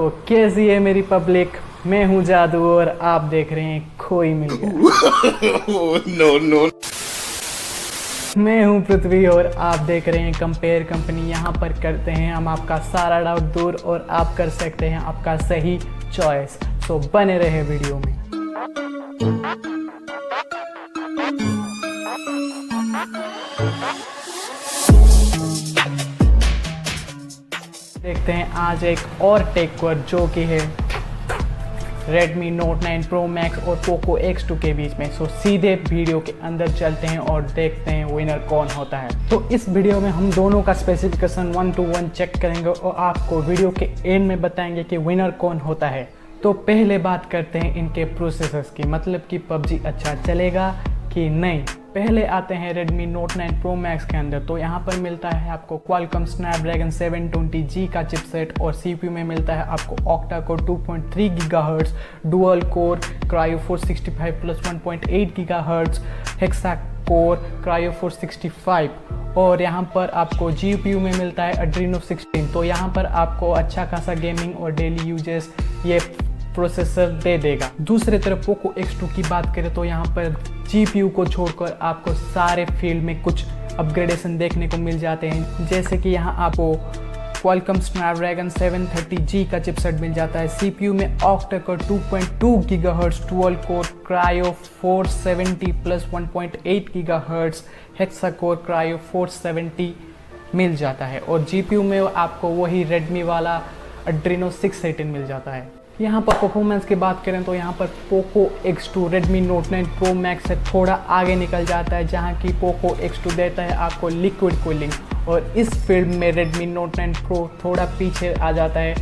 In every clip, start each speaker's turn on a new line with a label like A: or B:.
A: तो कैसी है मेरी पब्लिक। मैं हूं जादू और आप देख रहे हैं खोई मिल गया।
B: No no.
A: मैं हूं पृथ्वी और आप देख रहे हैं कंपेयर कंपनी। यहाँ पर करते हैं हम आपका सारा डाउट दूर और आप कर सकते हैं आपका सही चॉइस। सो बने रहे वीडियो में। देखते हैं आज एक और टेक पर जो कि है Redmi Note 9 Pro Max और Poco X2 के बीच में। सो सीधे वीडियो के अंदर चलते हैं और देखते हैं विनर कौन होता है। तो इस वीडियो में हम दोनों का स्पेसिफिकेशन 1 to 1 चेक करेंगे और आपको वीडियो के एंड में बताएंगे कि विनर कौन होता है। तो पहले बात करते हैं इनके प्रोसेसर्स की, मतलब कि PUBG अच्छा चलेगा कि नहीं। पहले आते हैं Redmi Note 9 Pro Max के अंदर। तो यहाँ पर मिलता है आपको Qualcomm Snapdragon 720G का चिपसेट और CPU में मिलता है आपको Octa-Core 2.3 GHz, dual core Cryo 465 plus 1.8 GHz, Hexa-Core Cryo 465 और यहाँ पर आपको GPU में मिलता है Adreno 16। तो यहाँ पर आपको अच्छा खासा गेमिंग और डेली यूजेस ये प्रोसेसर दे देगा। दूसरे तरफ Poco X2 की बात करें तो यहाँ पर GPU को छोड़कर आपको सारे फील्ड में कुछ अपग्रेडेशन देखने को मिल जाते हैं, जैसे कि यहाँ आपको Qualcomm Snapdragon 730G का चिपसेट मिल जाता है। CPU में Octa-Core 2.2 GHz, dual core Cryo 470 plus 1.8 GHz, Hexa-Core Cryo 470 मिल जाता है और GPU में आपको वही Redmi वाला Adreno 618 मिल जाता है। यहाँ पर परफॉर्मेंस की बात करें तो यहाँ पर Poco X2 Redmi Note 9 Pro Max से थोड़ा आगे निकल जाता है, जहाँ की Poco X2 देता है आपको लिक्विड कूलिंग और इस फील्ड में Redmi Note 9 Pro थोड़ा पीछे आ जाता है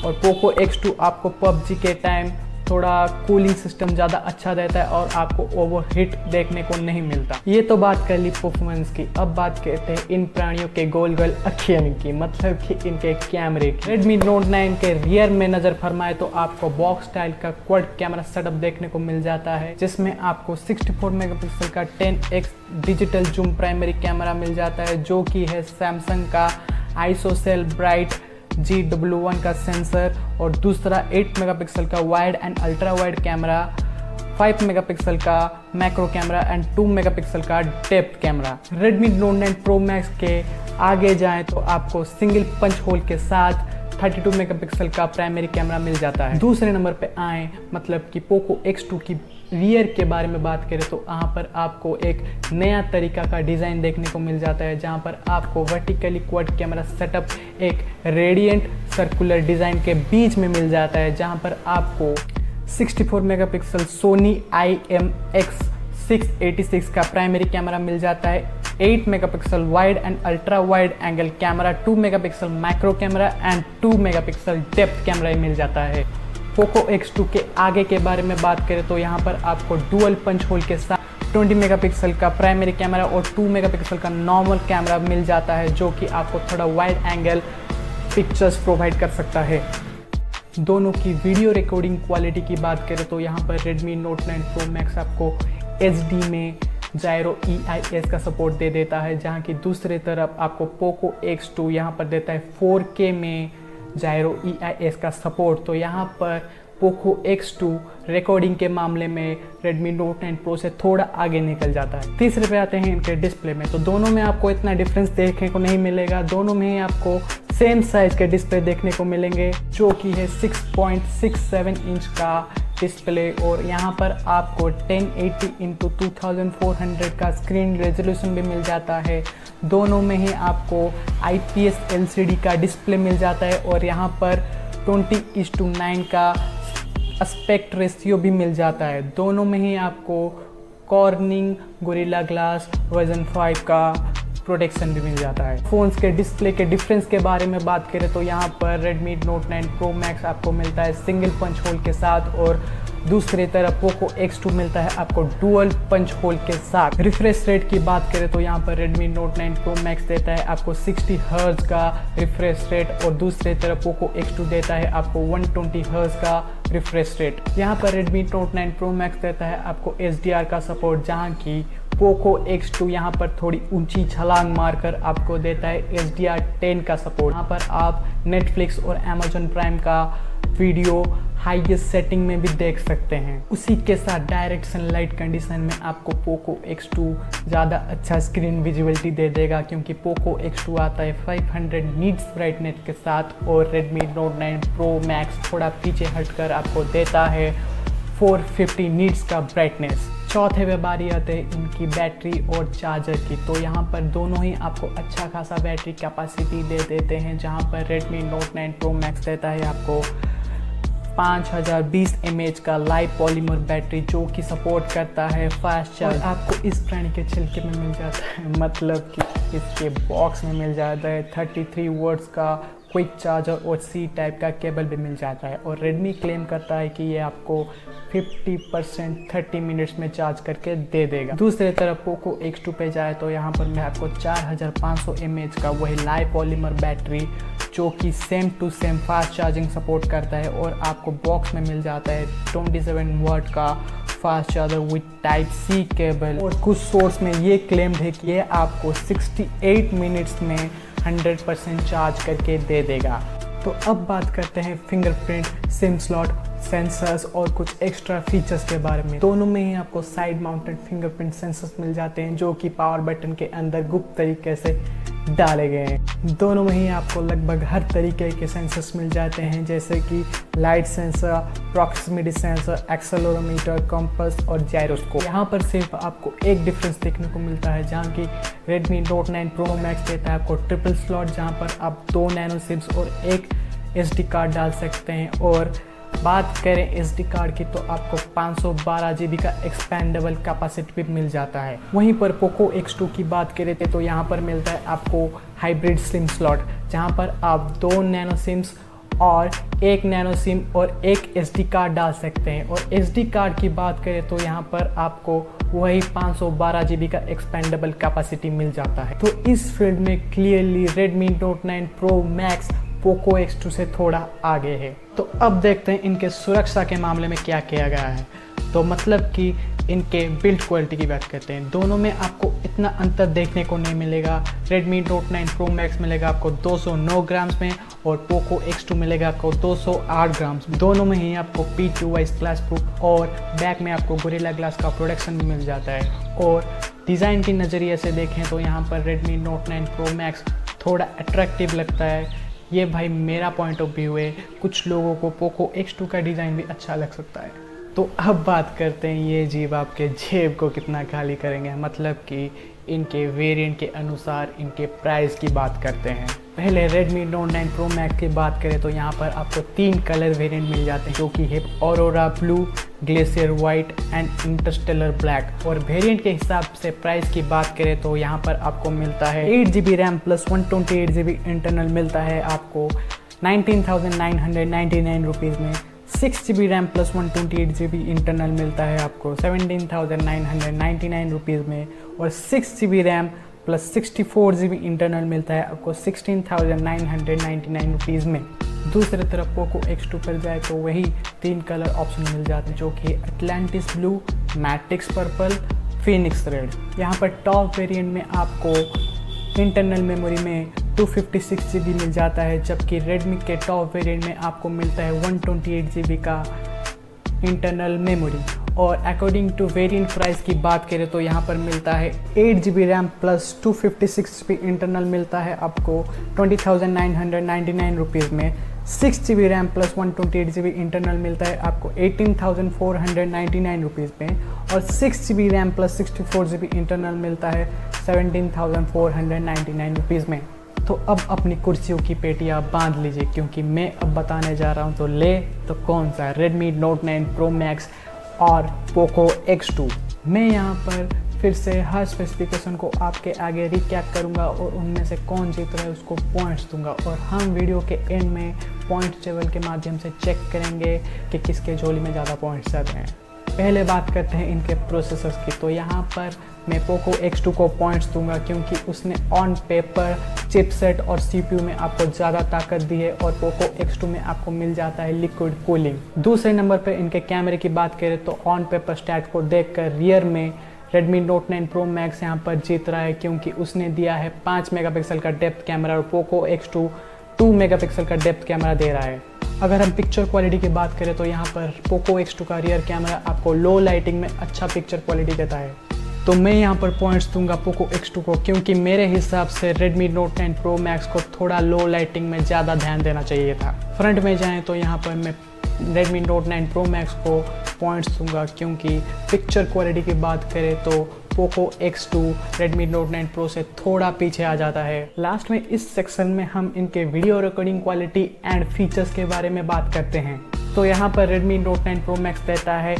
A: और Poco X2 आपको PUBG के टाइम थोड़ा कूलिंग सिस्टम ज़्यादा अच्छा देता है और आपको ओवरहीट देखने को नहीं मिलता। ये तो बात कर ली परफॉर्मेंस की। अब बात करते हैं इन प्राणियों के गोल गोल अखियन की, मतलब कि इनके कैमरे की। Redmi Note 9 के रियर में नज़र फरमाए तो आपको बॉक्स स्टाइल का क्वाड कैमरा सेटअप देखने को मिल जाता है, जिसमें आपको 64 मेगापिक्सल का 10x digital zoom primary camera मिल जाता है, जो कि है सैमसंग का ISOCELL ब्राइट GW1 का सेंसर और दूसरा 8 मेगापिक्सल का wide and ultra wide camera, 5 megapixel का मैक्रो कैमरा एंड 2 मेगापिक्सल का depth camera. Redmi Note 9 Pro Max के आगे जाएं तो आपको सिंगल पंच होल के साथ 32 मेगापिक्सल का प्राइमरी कैमरा मिल जाता है। दूसरे नंबर पे आए, मतलब कि Poco X2 की रियर के बारे में बात करें तो यहाँ पर आपको एक नया तरीका का डिज़ाइन देखने को मिल जाता है, जहाँ पर आपको वर्टिकली क्वाड कैमरा सेटअप एक रेडियंट सर्कुलर डिज़ाइन के बीच में मिल जाता है, जहाँ पर आपको 64 मेगापिक्सल Sony IMX 686 का प्राइमरी कैमरा मिल जाता है, 8 megapixel wide and ultra wide angle camera, 2 megapixel macro camera and 2 megapixel depth camera मिल जाता है। Poco X2 के आगे के बारे में बात करें तो यहाँ पर आपको डुअल पंच होल के साथ 20 मेगापिक्सल का प्राइमरी कैमरा और 2 मेगापिक्सल का नॉर्मल कैमरा मिल जाता है, जो कि आपको थोड़ा वाइड एंगल पिक्चर्स प्रोवाइड कर सकता है। दोनों की वीडियो रिकॉर्डिंग क्वालिटी की बात करें तो यहाँ पर Redmi Note 9 Pro Max आपको HD में जायरो EIS का सपोर्ट दे देता है, जहाँ की दूसरी तरफ आपको Poco X2 यहाँ पर देता है 4K में जायरो EIS का सपोर्ट। तो यहाँ पर Poco X2 रिकॉर्डिंग के मामले में Redmi Note 9 Pro से थोड़ा आगे निकल जाता है। तीसरे पे आते हैं इनके डिस्प्ले में। तो दोनों में आपको इतना डिफरेंस देखने को नहीं मिलेगा, दोनों में ही आपको सेम साइज के डिस्प्ले देखने को मिलेंगे, जो कि है 6.67 इंच का डिस्प्ले और यहाँ पर आपको 1080x2400 का स्क्रीन रेजोल्यूशन भी मिल जाता है। दोनों में ही आपको IPS LCD का डिस्प्ले मिल जाता है और यहाँ पर 20:9 का एस्पेक्ट रेशियो भी मिल जाता है। दोनों में ही आपको कॉर्निंग गोरिल्ला ग्लास वर्जन 5 का प्रोटेक्शन भी मिल जाता है। फ़ोन्स के डिस्प्ले के डिफरेंस के बारे में बात करें तो यहाँ पर Redmi Note 9 Pro Max आपको मिलता है सिंगल पंच होल के साथ और दूसरी तरफ Poco X2 मिलता है आपको डुअल पंच होल के साथ। रिफ्रेश रेट की बात करें तो यहाँ पर Redmi Note 9 Pro Max देता है आपको 60 हर्ट्ज का रिफ्रेश रेट और दूसरी तरफ Poco X2 देता है आपको 120 हर्ट्ज का रिफ्रेश रेट। यहाँ पर Redmi Note 9 Pro Max देता है आपको HDR का सपोर्ट, जहाँ की Poco X2 यहाँ पर थोड़ी ऊंची छलांग मारकर आपको देता है HDR10 का सपोर्ट। यहाँ पर आप Netflix और Amazon Prime का वीडियो हाईएस्ट सेटिंग में भी देख सकते हैं। उसी के साथ डायरेक्ट सनलाइट कंडीशन में आपको पोको X2 ज़्यादा अच्छा स्क्रीन विजिबिलिटी दे देगा, क्योंकि पोको X2 आता है 500 नीट्स ब्राइटनेस के साथ और Redmi Note 9 Pro Max थोड़ा पीछे हटकर आपको देता है 450 नीट्स का ब्राइटनेस। चौथे पे बारी आते हैं इनकी बैटरी और चार्जर की। तो यहाँ पर दोनों ही आपको अच्छा खासा बैटरी कैपेसिटी दे देते हैं, जहाँ पर Redmi Note 9 Pro Max देता है आपको 5020 mAh का लाइव पॉलीमर बैटरी, जो कि सपोर्ट करता है फास्ट चार्ज। आपको इस ब्रांड के छिलके में मिल जाता है, मतलब कि इसके बॉक्स में मिल जाता है 33 वॉट्स का क्विक चार्जर और C टाइप का केबल भी मिल जाता है। और Redmi क्लेम करता है कि ये आपको 50% 30 मिनट्स में चार्ज करके दे देगा। दूसरी तरफ पोको X2 पे जाए तो यहाँ पर मैं आपको 4500 mAh का वही लाइव पॉलीमर बैटरी, जो कि same to same fast charging support करता है, और आपको बॉक्स में मिल जाता है 27 वाट का fast charger with type C cable. और कुछ सोर्स में ये क्लेम है कि ये आपको 68 मिनट्स में 100% चार्ज करके दे देगा। तो अब बात करते हैं फिंगरप्रिंट, सिम स्लॉट, सेंसर्स और कुछ एक्स्ट्रा फीचर्स के बारे में। दोनों में ही आपको साइड माउंटेड फिंगरप्रिंट सेंसर्स मिल जाते हैं, जो कि पावर बटन के अंदर गुप्त तरीके से डाले गए हैं। दोनों में ही आपको लगभग हर तरीके के सेंसर्स मिल जाते हैं, जैसे कि light sensor, proximity sensor, accelerometer, compass और जायरोस्कोप। यहाँ पर सिर्फ आपको एक डिफरेंस देखने को मिलता है, जहाँ की Redmi Note 9 Pro Max देता है आपको ट्रिपल स्लॉट, जहाँ पर आप 2 नैनो सिम्स और एक SD कार्ड डाल सकते हैं। और बात करें SD कार्ड की तो आपको 512 GB का एक्सपेंडेबल कैपेसिटी भी मिल जाता है। वहीं पर पोको X2 की बात करें तो यहाँ पर मिलता है आपको हाइब्रिड सिम स्लॉट, जहाँ पर आप 2 नैनो सिम्स और 1 नैनो सिम और एक SD कार्ड डाल सकते हैं। और SD कार्ड की बात करें तो यहाँ पर आपको वही 512 GB का एक्सपेंडेबल कैपेसिटी मिल जाता है। तो इस फील्ड में clearly Redmi Note 9 Pro Max Poco X2 से थोड़ा आगे है। तो अब देखते हैं इनके सुरक्षा के मामले में क्या किया गया है। तो मतलब कि इनके बिल्ड क्वालिटी की बात करते हैं, दोनों में आपको इतना अंतर देखने को नहीं मिलेगा। Redmi Note 9 Pro Max मिलेगा आपको 209 ग्राम्स में और पोको X2 मिलेगा आपको 208 ग्राम्स में। दोनों में ही आपको P2I स्प्लैश प्रूफ और बैक में आपको गोरिल्ला ग्लास का प्रोटेक्शन भी मिल जाता है। और डिज़ाइन की नज़रिए से देखें तो यहाँ पर Redmi Note 9 Pro Max थोड़ा अट्रैक्टिव लगता है। ये भाई मेरा पॉइंट ऑफ व्यू है, कुछ लोगों को पोको X2 का डिज़ाइन भी अच्छा लग सकता है। तो अब बात करते हैं ये जीव आपके जेब को कितना खाली करेंगे, मतलब कि इनके वेरिएंट के अनुसार इनके प्राइस की बात करते हैं। पहले Redmi Note 9 Pro Max की बात करें तो यहाँ पर आपको 3 कलर वेरिएंट मिल जाते हैं, जो कि है aurora blue, glacier white and Interstellar black. और वेरिएंट के हिसाब से प्राइस की बात करें तो यहाँ पर आपको मिलता है 8 GB RAM plus 128 GB internal मिलता है आपको 19,999 रुपीज़ में। 6 GB RAM plus 128 GB internal मिलता है आपको 17,999 रुपीज़ में। और 6 GB RAM plus 64 GB internal मिलता है आपको 16,999 रुपीज़ में। दूसरी तरफ पोको X2 पर जाए तो वही 3 कलर ऑप्शन मिल जाते हैं, जो कि Atlantis blue, matrix purple, Phoenix red. यहाँ पर टॉप वेरिएंट में आपको इंटरनल मेमोरी में 256 GB मिल जाता है, जबकि Redmi के टॉप वेरिएंट में आपको मिलता है 128 GB का इंटरनल मेमोरी। और अकॉर्डिंग टू वेरिएंट प्राइस की बात करें तो यहाँ पर मिलता है 8 GB RAM plus 256 GB internal मिलता है आपको 20,999 रुपीज़ में। 6 GB RAM plus 128 GB internal मिलता है आपको 18,499 रुपीज़ में। और 6 GB RAM plus 64 GB internal मिलता है 17,499 रुपीज़ में। तो अब अपनी कुर्सियों की पेटियाँ बांध लीजिए, क्योंकि मैं अब बताने जा रहा हूँ तो ले तो कौन सा Redmi Note 9 Pro Max और पोको X2। मैं यहाँ पर फिर से हर स्पेसिफिकेशन को आपके आगे रिकैप करूँगा और उनमें से कौन जीत रहा है उसको पॉइंट्स दूंगा, और हम वीडियो के एंड में पॉइंट टेबल के माध्यम से चेक करेंगे कि किसके झोली में ज़्यादा पॉइंट्स आते हैं। पहले बात करते हैं इनके प्रोसेसर्स की। तो यहाँ पर मैं पोको X2 को पॉइंट्स दूंगा, क्योंकि उसने ऑन पेपर चिपसेट और CPU में आपको ज़्यादा ताकत दी है, और पोको X2 में आपको मिल जाता है लिक्विड कूलिंग। दूसरे नंबर पर इनके कैमरे की बात करें तो ऑन पेपर स्टैट को देखकर रियर में Redmi Note 9 Pro Max यहाँ पर जीत रहा है, क्योंकि उसने दिया है 5 मेगापिक्सल का डेप्थ कैमरा और पोको X2 2 मेगापिक्सल का डेप्थ कैमरा दे रहा है। अगर हम पिक्चर क्वालिटी की बात करें तो यहाँ पर पोको X2 का रियर कैमरा आपको लो लाइटिंग में अच्छा पिक्चर क्वालिटी देता है। तो मैं यहाँ पर पॉइंट्स दूंगा पोको X2 को, क्योंकि मेरे हिसाब से Redmi Note 9 Pro Max को थोड़ा लो लाइटिंग में ज़्यादा ध्यान देना चाहिए था। फ्रंट में जाएँ तो यहाँ पर मैं Redmi Note 9 Pro Max को पॉइंट्स दूंगा, क्योंकि पिक्चर क्वालिटी की बात करें तो Poco X2 Redmi Note 9 Pro से थोड़ा पीछे आ जाता है। लास्ट में इस सेक्शन में हम इनके video recording quality and features के बारे में बात करते हैं। तो यहाँ पर Redmi Note 9 Pro Max देता है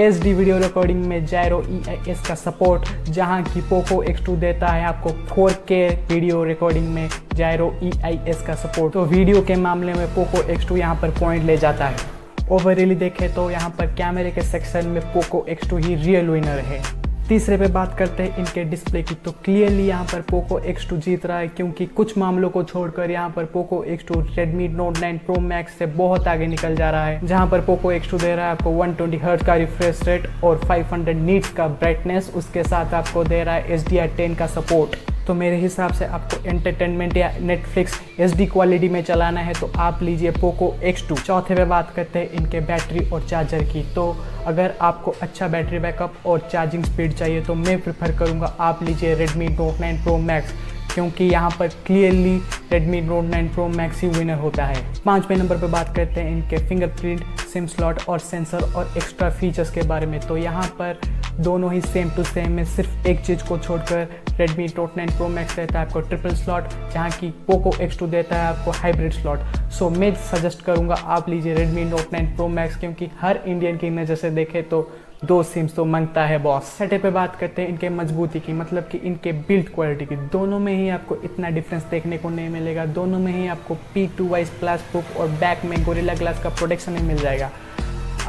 A: HD वीडियो रिकॉर्डिंग में जायरो EIS का सपोर्ट, जहाँ की पोको X2 देता है आपको 4K वीडियो रिकॉर्डिंग में जायरो EIS का सपोर्ट। तो वीडियो के मामले में पोको X2 यहाँ पर पॉइंट ले जाता है। ओवरऑली देखें तो यहाँ पर कैमरे के सेक्शन में पोको X2 ही रियल विनर है। तीसरे पे बात करते हैं इनके डिस्प्ले की, तो क्लियरली यहाँ पर पोको X2 जीत रहा है, क्योंकि कुछ मामलों को छोड़कर यहाँ पर Poco X2 Redmi Note 9 Pro Max से बहुत आगे निकल जा रहा है। जहाँ पर पोको X2 दे रहा है आपको 120 हर्ट्ज का रिफ्रेश रेट और 500 नीट्स का ब्राइटनेस, उसके साथ आपको दे रहा है HDR10 का सपोर्ट। तो मेरे हिसाब से आपको एंटरटेनमेंट या नेटफ्लिक्स HD क्वालिटी में चलाना है तो आप लीजिए पोको X2। चौथे पे बात करते हैं इनके बैटरी और चार्जर की। तो अगर आपको अच्छा बैटरी बैकअप और चार्जिंग स्पीड चाहिए तो मैं प्रेफर करूँगा आप लीजिए Redmi Note 9 Pro Max, क्योंकि यहाँ पर clearly Redmi Note 9 Pro Max ही विनर होता है। 5वें नंबर पर बात करते हैं इनके फिंगरप्रिंट, सिम स्लॉट और सेंसर और एक्स्ट्रा फीचर्स के बारे में। तो यहाँ पर दोनों ही सेम टू सेम में, सिर्फ एक चीज़ को छोड़कर Redmi Note 9 Pro Max देता है आपको ट्रिपल स्लॉट, जहाँ की पोको X2 देता है आपको हाइब्रिड स्लॉट। सो मैं सजेस्ट करूँगा आप लीजिए Redmi Note 9 Pro Max, क्योंकि हर इंडियन की नज़र से देखे तो 2 सिम्स तो मांगता है बॉस। सेटे पे बात करते हैं इनके मजबूती की, मतलब कि इनके बिल्ड क्वालिटी की। दोनों में ही आपको इतना डिफरेंस देखने को नहीं मिलेगा। दोनों में ही आपको P2 प्लस प्रूफ और बैक में गोरिल्ला ग्लास का प्रोटेक्शन ही मिल जाएगा।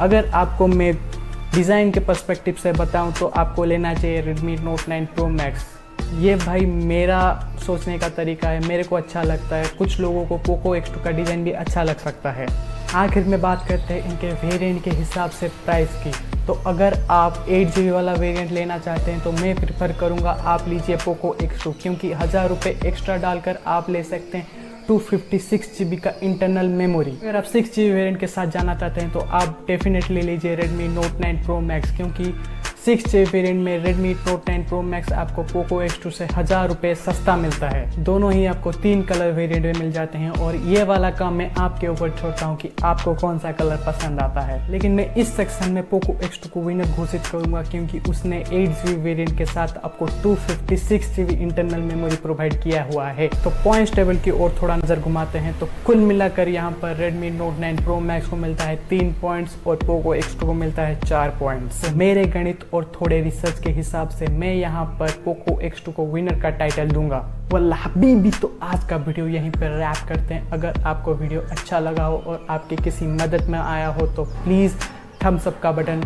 A: अगर आपको मैं डिज़ाइन के पर्सपेक्टिव से बताऊं तो आपको लेना चाहिए Redmi Note 9 Pro Max। ये भाई मेरा सोचने का तरीका है, मेरे को अच्छा लगता है। कुछ लोगों को पोको X2 का डिज़ाइन भी अच्छा लग सकता है। आखिर में बात करते हैं इनके वेरिएंट के हिसाब से प्राइस की। तो अगर आप 8GB वाला वेरिएंट लेना चाहते हैं तो मैं प्रेफर करूँगा आप लीजिए पोको X2, क्योंकि 1000 रुपये एक्स्ट्रा डालकर आप ले सकते हैं 256GB का इंटरनल मेमोरी। अगर आप 6GB वेरिएंट के साथ जाना चाहते हैं तो आप डेफिनेटली लीजिए Redmi Note 9 Pro Max, क्योंकि 6GB वेरिएंट में Redmi Note 9 Pro Max आपको पोको X2 से 1000 रुपये सस्ता मिलता है। दोनों ही आपको 3 कलर वेरिएंट में मिल जाते हैं, और ये वाला काम मैं आपके ऊपर छोड़ता हूँ कि आपको कौन सा कलर पसंद आता है। लेकिन मैं इस सेक्शन में पोको X2 को विनर घोषित करूँगा, क्योंकि उसने 8GB वेरिएंट के साथ आपको 256GB इंटरनल मेमोरी प्रोवाइड किया हुआ है। तो पॉइंट्स टेबल की ओर थोड़ा नज़र घुमाते हैं तो कुल मिलाकर यहाँ पर Redmi Note 9 Pro Max को मिलता है 3 पॉइंट्स और पोको X2 को मिलता है 4 पॉइंट्स। मेरे गणित और थोड़े रिसर्च के हिसाब से मैं यहाँ पर पोको X2 को विनर का टाइटल दूंगा। वल्ला हबीबी, तो आज का वीडियो यहीं पर रैप करते हैं। अगर आपको वीडियो अच्छा लगा हो और आपकी किसी मदद में आया हो तो प्लीज़ थम्स अप का बटन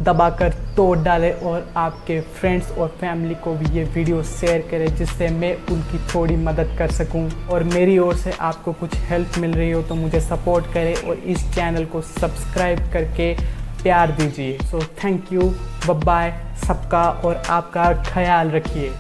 A: दबाकर तोड़ डालें, और आपके फ्रेंड्स और फैमिली को भी ये वीडियो शेयर करें, जिससे मैं उनकी थोड़ी मदद कर सकूं। और मेरी ओर से आपको कुछ हेल्प मिल रही हो तो मुझे सपोर्ट करें और इस चैनल को सब्सक्राइब करके प्यार दीजिए। So thank you, bye bye सबका, और आपका ख्याल रखिए।